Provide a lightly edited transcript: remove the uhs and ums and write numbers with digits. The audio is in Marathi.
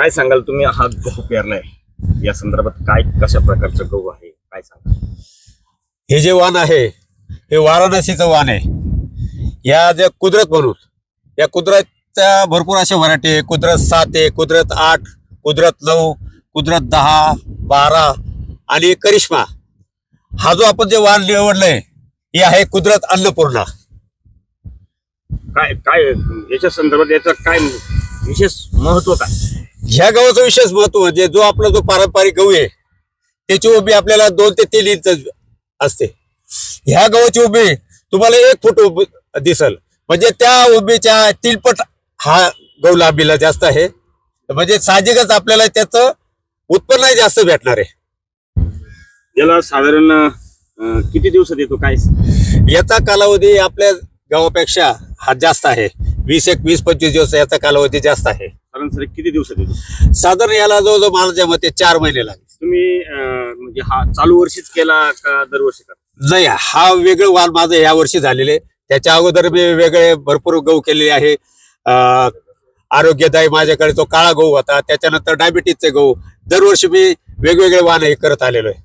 काय सांगाल तुम्ही? हा गहू पेरलाय, या संदर्भात काय कशा प्रकारचं गहू आहे काय सांगाल? हे जे वाण आहे हे वाराणसीचं वाण आहे. या जे कुदरत म्हणून, या कुदरतच्या भरपूर अशा व्हरायटी आहे. कुदरत 7 आहे, कुदरत 8, कुदरत 9, कुदरत 10, 12 आणि करिश्मा. हा जो आपण जे वाण निवडलंय हे आहे कुदरत अन्नपूर्णा. काय काय याच्या संदर्भात याचं काय विशेष महत्व काय? ह्या गव्हाचं विशेष महत्व म्हणजे जो आपला जो पारंपरिक गहू आहे त्याची उभी आपल्याला 2 ते 3 इंच असते. ह्या गव्हाची उभी तुम्हाला 1 फूट दिसल, म्हणजे त्या उभीच्या 3 पट हा गहू लांबीला जास्त आहे. म्हणजे साहजिकच आपल्याला त्याचं उत्पन्न जास्त भेटणार आहे. याला साधारण किती दिवसात येतो काय? याचा कालावधी आपल्या गव्हापेक्षा हा जास्त आहे. 20-25 दिवस याचा कालावधी जास्त आहे. सरासरी किती दिवसात येतो? साधारण याला जवळजवळ माझ्या मते 4 महिने लागले. तुम्ही म्हणजे हा चालू वर्षीच केला का दरवर्षी करता? नाही, हा वेगळं वाण माझं या वर्षी झालेले. त्याच्या अगोदर मी वेगळे भरपूर गहू केलेले आहे. आरोग्यदायी माझ्याकडे तो काळा गहू होता, त्याच्यानंतर डायबिटीजचे गहू. दरवर्षी मी वेगवेगळे वाण हे करत आलेलो आहे.